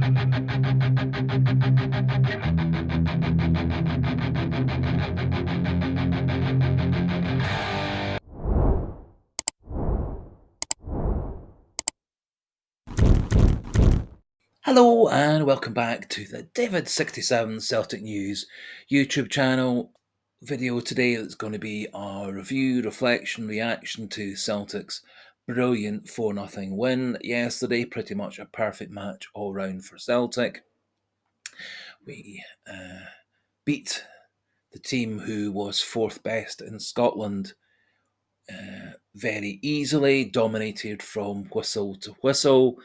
Hello and welcome back to the David67 Celtic News YouTube channel. Video today that's going to be our review, reflection, reaction to Celtic's brilliant 4-0 win yesterday. Pretty much a perfect match all round for Celtic. We beat the team who was fourth best in Scotland very easily, dominated from whistle to whistle.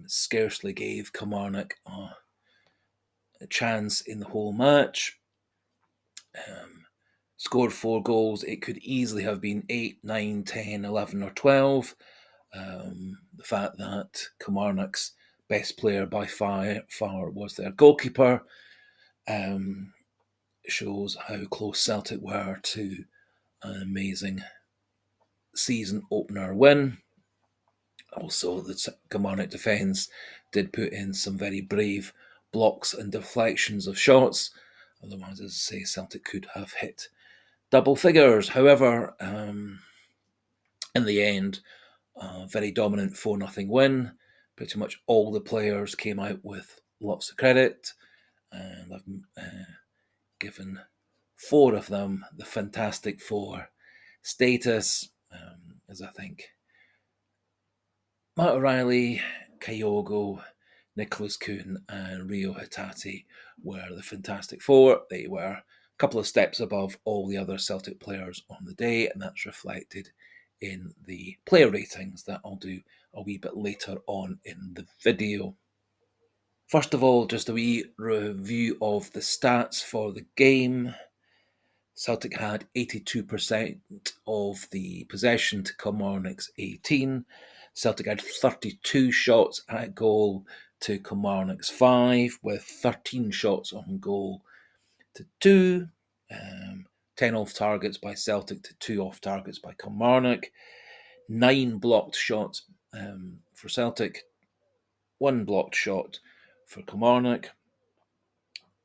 Scarcely gave Kilmarnock a chance in the whole match. Scored 4 goals. It could easily have been 8, 9, 10, 11 or 12. The fact that Kilmarnock's best player by far was their goalkeeper shows how close Celtic were to an amazing season opener win. Also, the Kilmarnock defence did put in some very brave blocks and deflections of shots. Otherwise, as I say, Celtic could have hit double figures. However, in the end, a very dominant 4-0 win. Pretty much all the players came out with lots of credit, and I've given 4 of them the Fantastic Four status, as I think Matt O'Reilly, Kyogo, Nicholas Kuhn, and Rio Hatate were the Fantastic Four. They were a couple of steps above all the other Celtic players on the day, and that's reflected in the player ratings that I'll do a wee bit later on in the video. First of all, just a wee review of the stats for the game. Celtic had 82% of the possession to Kilmarnock's 18. Celtic had 32 shots at goal to Kilmarnock's 5, with 13 shots on goal to 2. 10 off targets by Celtic to 2 off targets by Kilmarnock. 9 blocked shots for Celtic. 1 blocked shot for Kilmarnock.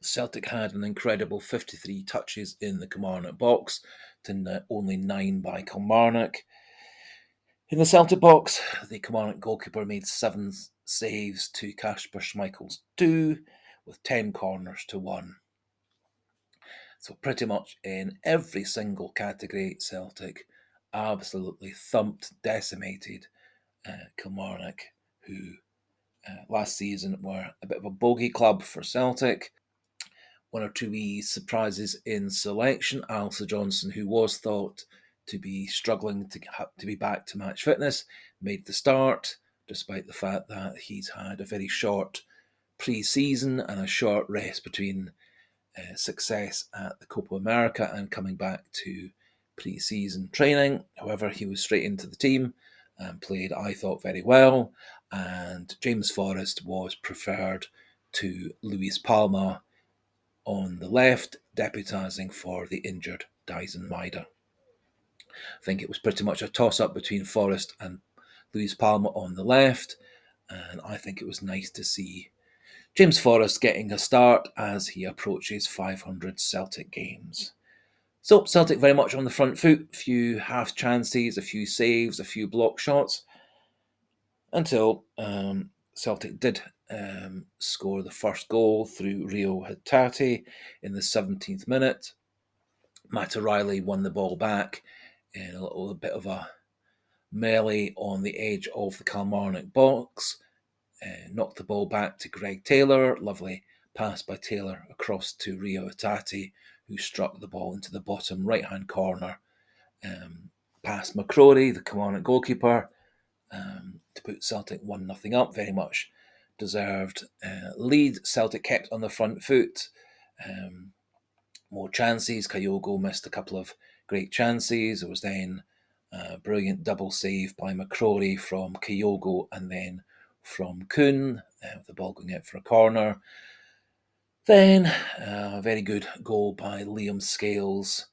Celtic had an incredible 53 touches in the Kilmarnock box to only 9 by Kilmarnock. In the Celtic box, the Kilmarnock goalkeeper made 7 saves to Kasper Schmeichel's 2, with 10 corners to 1. So pretty much in every single category, Celtic absolutely thumped, decimated Kilmarnock, who last season were a bit of a bogey club for Celtic. 1 or 2 wee surprises in selection. Alistair Johnson, who was thought to be struggling to be back to match fitness, made the start, despite the fact that he's had a very short pre-season and a short rest between success at the Copa America and coming back to pre-season training. However, he was straight into the team and played, I thought, very well. And James Forrest was preferred to Luis Palma on the left, deputising for the injured Dyson Maeda. I think it was pretty much a toss-up between Forrest and Luis Palma on the left, and I think it was nice to see James Forrest getting a start as he approaches 500 Celtic games. So Celtic very much on the front foot, a few half chances, a few saves, a few block shots, until Celtic did score the first goal through Rio Hatate in the 17th minute. Matt O'Reilly won the ball back in a little bit of a melee on the edge of the Kilmarnock box. Knocked the ball back to Greg Taylor. Lovely pass by Taylor across to Rio Hatate, who struck the ball into the bottom right-hand corner past McCrory, the Kilmarnock goalkeeper, to put Celtic 1-0 up. Very much deserved lead. Celtic kept on the front foot. More chances. Kyogo missed a couple of great chances. There was then a brilliant double save by McCrory from Kyogo and then from Kuhn, with the ball going out for a corner. Then a very good goal by Liam Scales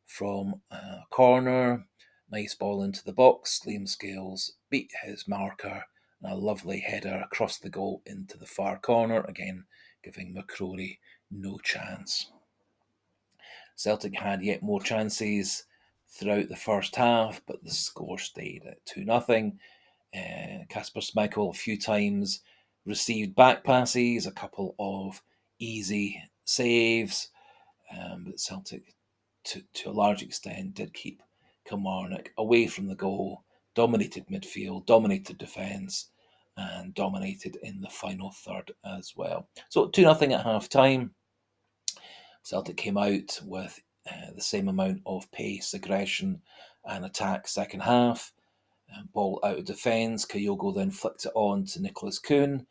from a corner. Nice ball into the box. Liam Scales beat his marker and a lovely header across the goal into the far corner, again giving McCrory no chance. Celtic had yet more chances throughout the first half, but the score stayed at 2-0. Kasper Schmeichel a few times received back passes, a couple of easy saves, but Celtic, to a large extent, did keep Kilmarnock away from the goal, dominated midfield, dominated defence, and dominated in the final third as well. So 2-0 at half time. Celtic came out with the same amount of pace, aggression, and attack second half. Ball out of defence. Kyogo then flicked it on to Nicholas Kuhn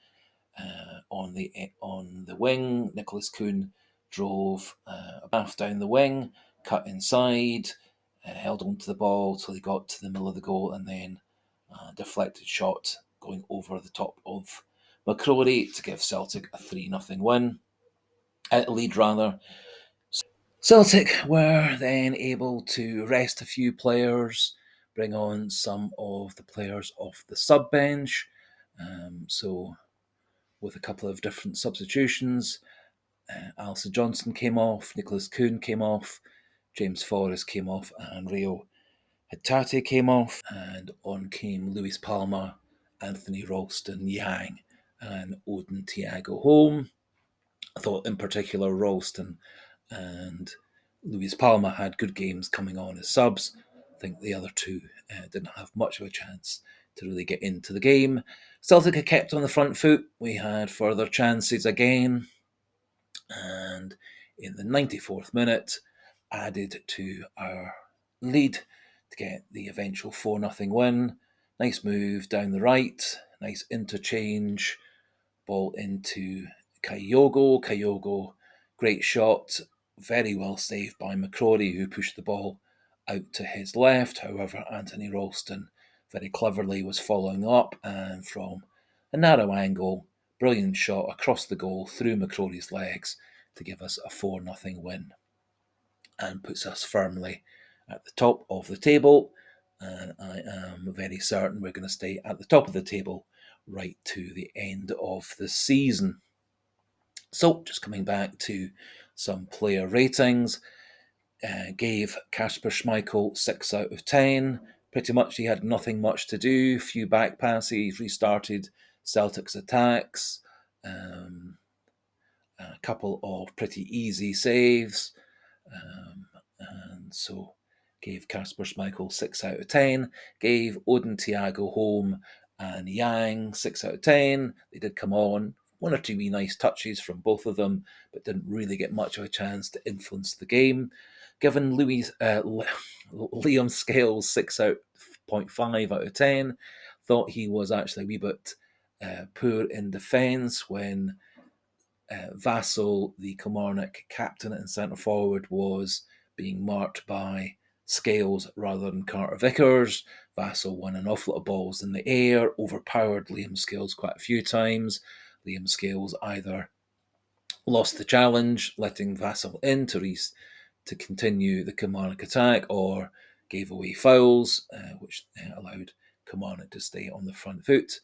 on the wing. Nicholas Kuhn drove a half down the wing, cut inside, held on to the ball till he got to the middle of the goal, and then a deflected shot going over the top of McCrory to give Celtic a 3-0 win. Lead rather. Celtic were then able to rest a few players, bring on some of the players off the sub bench. So, with a couple of different substitutions, Alistair Johnson came off, Nicholas Kuhn came off, James Forrest came off, and Rio Hatate came off. And on came Luis Palma, Anthony Ralston, Yang, and Odin Thiago home. I thought in particular Ralston and Luis Palma had good games coming on as subs. I think the other two didn't have much of a chance to really get into the game. Celtic had kept on the front foot. We had further chances again. And in the 94th minute, added to our lead to get the eventual 4-0 win. Nice move down the right, nice interchange, ball into Kyogo. Kyogo, great shot, very well saved by McCrory, who pushed the ball out to his left. However, Anthony Ralston very cleverly was following up, and from a narrow angle, brilliant shot across the goal through McCrory's legs to give us a 4-0 win, and puts us firmly at the top of the table. And I am very certain we're going to stay at the top of the table right to the end of the season. So, just coming back to some player ratings, gave Kasper Schmeichel 6 out of 10. Pretty much he had nothing much to do, few back passes, restarted Celtic's attacks, a couple of pretty easy saves, and so gave Kasper Schmeichel 6 out of 10, gave Odin Thiago home and Yang 6 out of 10. They did come on, one or two wee nice touches from both of them, but didn't really get much of a chance to influence the game. Given Liam Scales 6.5 out of 10, thought he was actually a wee bit poor in defence when Vassal, the Kilmarnock captain and centre forward, was being marked by Scales rather than Carter Vickers. Vassal won an awful lot of balls in the air, overpowered Liam Scales quite a few times. Liam Scales either lost the challenge, letting Vassal in to continue the Kilmarnock attack, or gave away fouls, which allowed Kilmarnock to stay on the front foot.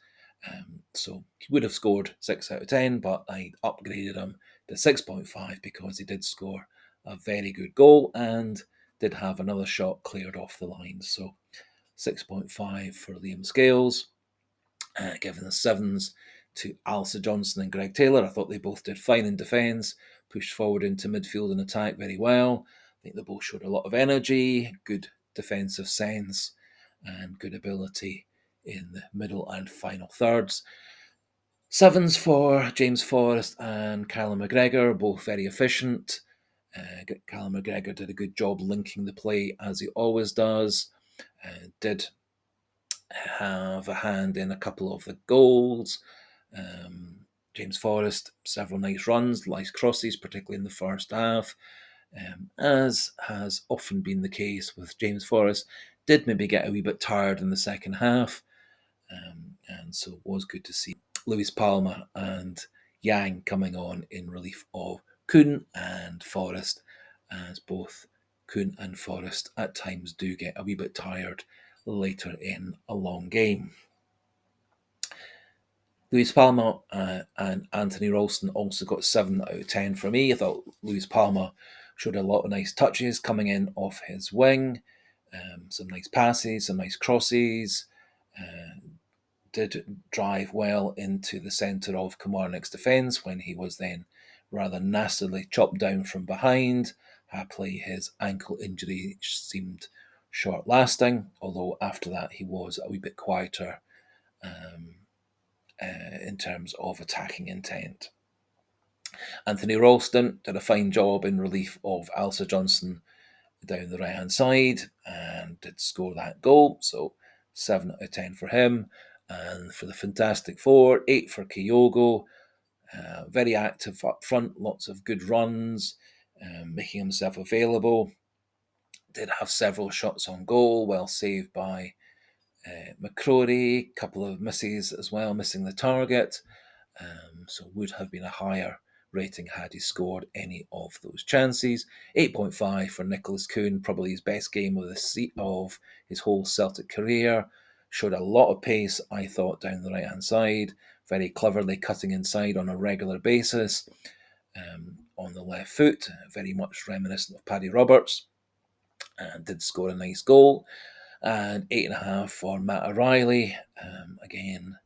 So he would have scored 6 out of 10, but I upgraded him to 6.5 because he did score a very good goal and did have another shot cleared off the line. So 6.5 for Liam Scales. Giving the 7s to Alistair Johnson and Greg Taylor. I thought they both did fine in defence, pushed forward into midfield and attack very well. I think they both showed a lot of energy, good defensive sense, and good ability in the middle and final thirds. 7s for James Forrest and Callum McGregor, both very efficient. Callum McGregor did a good job linking the play as he always does. Did have a hand in a couple of the goals. James Forrest, several nice runs, nice crosses, particularly in the first half. As has often been the case with James Forrest, did maybe get a wee bit tired in the second half, and so it was good to see Luis Palma and Yang coming on in relief of Kuhn and Forrest, as both Kuhn and Forrest at times do get a wee bit tired later in a long game. Luis Palma and Anthony Ralston also got 7 out of 10 for me. I thought Luis Palma showed a lot of nice touches coming in off his wing, some nice passes, some nice crosses, uh, did drive well into the centre of Kilmarnock's defence when he was then rather nastily chopped down from behind. Happily, his ankle injury seemed short lasting, although after that he was a wee bit quieter um, in terms of attacking intent. Anthony Ralston did a fine job in relief of Alsa Johnson down the right hand side and did score that goal. So 7 out of 10 for him. And for the Fantastic Four, 8 for Kyogo. Very active up front, lots of good runs, making himself available. Did have several shots on goal, well saved by McCrory, couple of misses as well, missing the target. So would have been a higher rating had he scored any of those chances. 8.5 for Nicholas Kuhn, probably his best game of of his whole Celtic career. Showed a lot of pace, I thought, down the right hand side. Very cleverly cutting inside on a regular basis. On the left foot, very much reminiscent of Paddy Roberts, and did score a nice goal. And 8.5 for Matt O'Reilly. Again,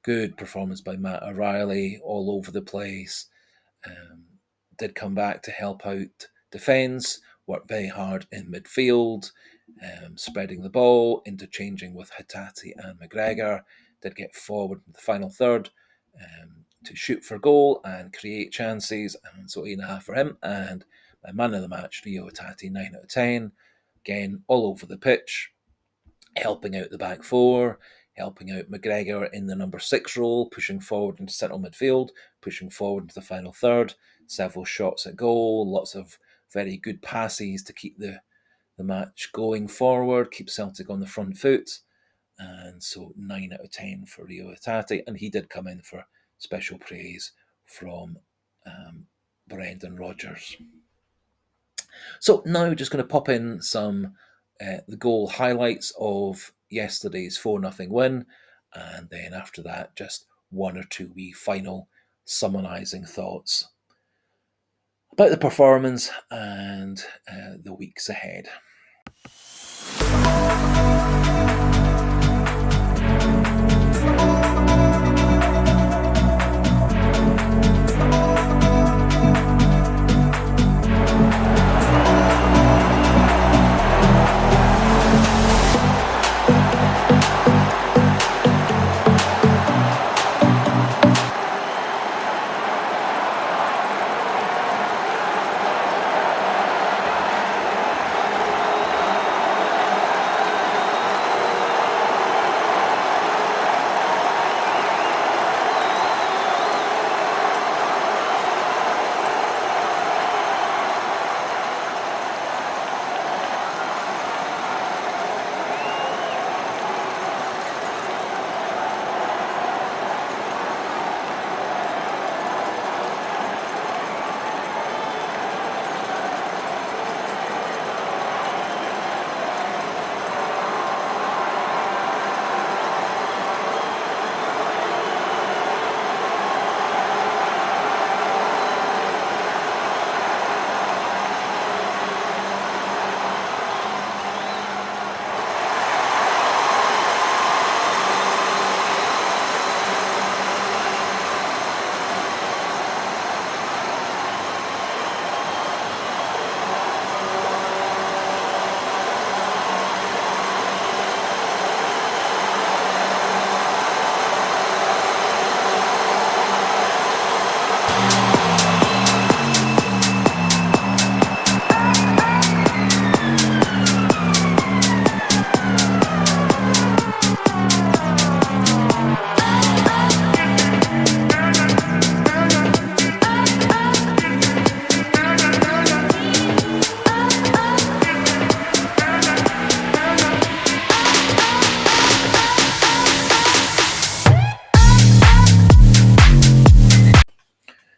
good performance by Matt O'Reilly, all over the place. Did come back to help out defence, worked very hard in midfield, spreading the ball, interchanging with Hatate and McGregor. Did get forward in the final third to shoot for goal and create chances, and so 8.5 for him. And my man of the match, Rio Hatate, 9 out of 10. Again, all over the pitch, helping out the back four, helping out McGregor in the number 6 role, pushing forward into central midfield, pushing forward into the final third, several shots at goal, lots of very good passes to keep the match going forward, keep Celtic on the front foot. And so 9 out of 10 for Rio Hatate, and he did come in for special praise from Brendan Rodgers. So now just going to pop in some the goal highlights of yesterday's 4-0 win, and then after that just one or two wee final summarising thoughts about the performance and the weeks ahead.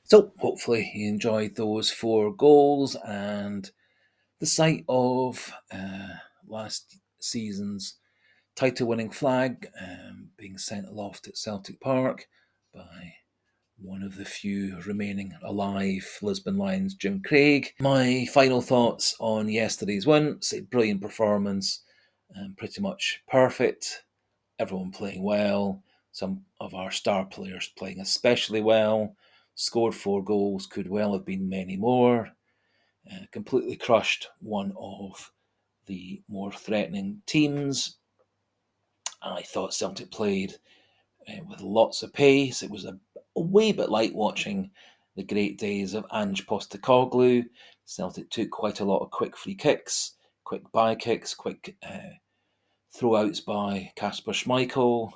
So hopefully you enjoyed those 4 goals and the sight of last season's title-winning flag being sent aloft at Celtic Park by one of the few remaining alive Lisbon Lions, Jim Craig. My final thoughts on yesterday's win: brilliant performance, pretty much perfect. Everyone playing well. Some of our star players playing especially well. Scored 4 goals, could well have been many more. Completely crushed one of the more threatening teams. I thought Celtic played with lots of pace. It was a wee bit like watching the great days of Ange Postecoglou. Celtic took quite a lot of quick free kicks, quick by kicks, quick throwouts by Kasper Schmeichel,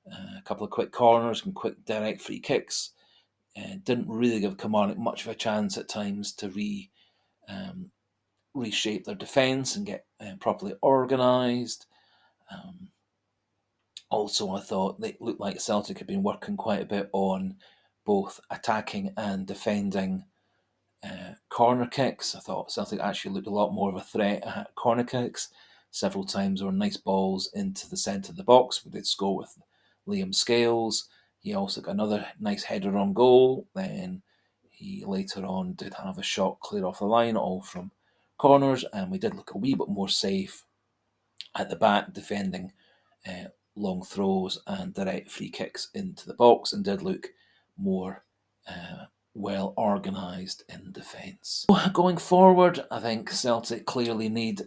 a couple of quick corners and quick direct free kicks. Didn't really give Kilmarnock much of a chance at times to reshape their defence and get properly organised. Also, I thought they looked like Celtic had been working quite a bit on both attacking and defending corner kicks. I thought Celtic actually looked a lot more of a threat at corner kicks. Several times there were nice balls into the centre of the box. We did score with Liam Scales. He also got another nice header on goal. Then he later on did have a shot clear off the line, all from corners, and we did look a wee bit more safe at the back, defending long throws and direct free kicks into the box, and did look more well organised in defence. Going forward, I think Celtic clearly need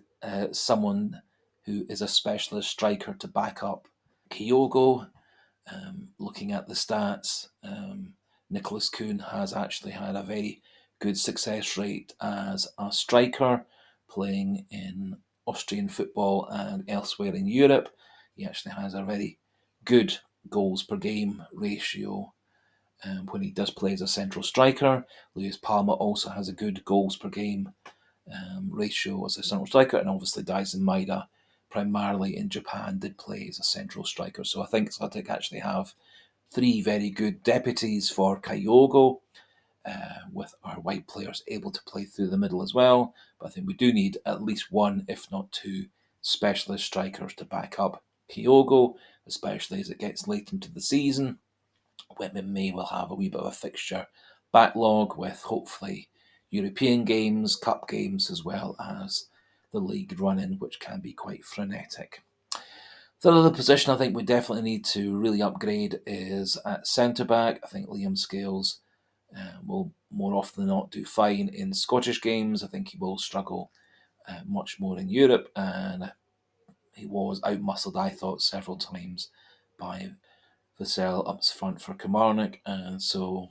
someone who is a specialist striker to back up Kyogo. Looking at the stats, Nicholas Kuhn has actually had a very good success rate as a striker, playing in Austrian football and elsewhere in Europe. He actually has a very good goals per game ratio when he does play as a central striker. Lewis Palmer also has a good goals per game ratio as a central striker, and obviously Daisen Maeda, primarily in Japan, did play as a central striker. So I think Celtic actually have 3 very good deputies for Kyogo, with our white players able to play through the middle as well. But I think we do need at least 1, if not 2, specialist strikers to back up Kyogo, especially as it gets late into the season, when we may well have a wee bit of a fixture backlog with hopefully European games, cup games, as well as the league run-in, which can be quite frenetic. The other position I think we definitely need to really upgrade is at centre-back. I think Liam Scales will more often than not do fine in Scottish games. I think he will struggle much more in Europe, and he was outmuscled, I thought, several times by Vassell up front for Kilmarnock, and so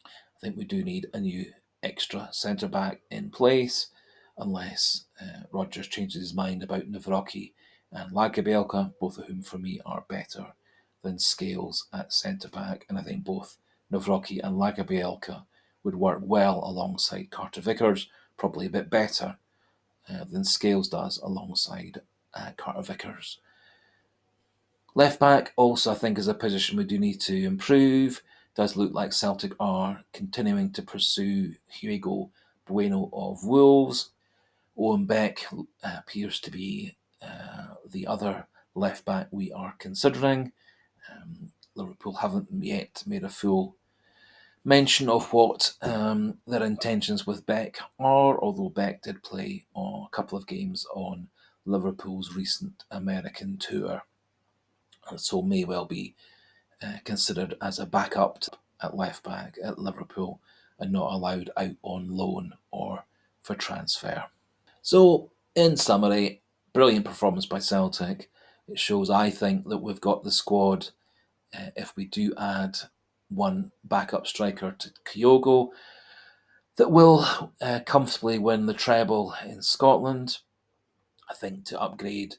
I think we do need a new extra centre-back in place, unless Rodgers changes his mind about Nawrocki and Lagerbielke, both of whom for me are better than Scales at centre-back, and I think both Nawrocki and Lagerbielke would work well alongside Carter Vickers, probably a bit better than Scales does alongside Carter Vickers. Left back also I think is a position we do need to improve. Does look like Celtic are continuing to pursue Hugo Bueno of Wolves. Owen Beck appears to be the other left back we are considering. Liverpool haven't yet made a full mention of what their intentions with Beck are, although Beck did play a couple of games on Liverpool's recent American tour, and so may well be considered as a backup at left back at Liverpool and not allowed out on loan or for transfer. So, in summary, brilliant performance by Celtic. It shows, I think, that we've got the squad, if we do add 1 backup striker to Kyogo, that will comfortably win the treble in Scotland. I think to upgrade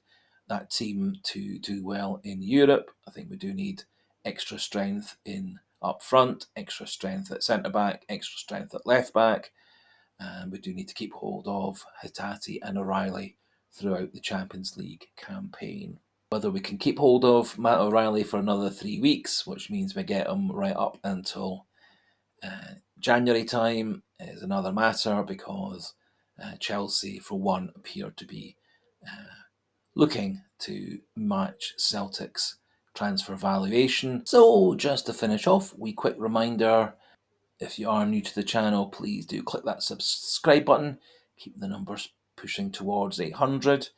that team to do well in Europe, I think we do need extra strength in up front, extra strength at centre back, extra strength at left back, and we do need to keep hold of Hatate and O'Reilly throughout the Champions League campaign. Whether we can keep hold of Matt O'Reilly for another 3 weeks, which means we get him right up until January time, is another matter, because Chelsea, for one, appear to be looking to match Celtic's transfer valuation. So just to finish off, we quick reminder, if you are new to the channel, please do click that subscribe button, keep the numbers pushing towards 800,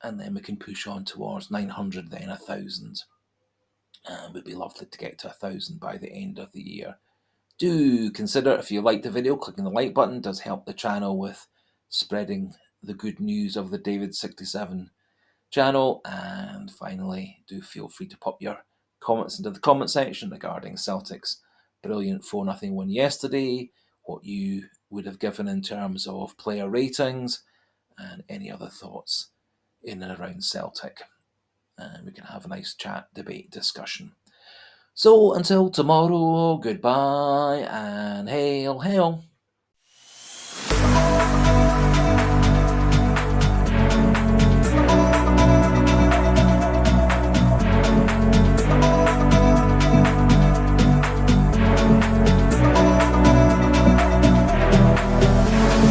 and then we can push on towards 900, then 1,000. And it would be lovely to get to 1,000 by the end of the year. Do consider, if you liked the video, clicking the like button does help the channel with spreading the good news of the David67 channel. And finally, do feel free to pop your comments into the comment section regarding Celtic's brilliant 4-0 win yesterday, what you would have given in terms of player ratings, and any other thoughts in and around Celtic. And we can have a nice chat, debate, discussion. So until tomorrow, goodbye and hail, hail.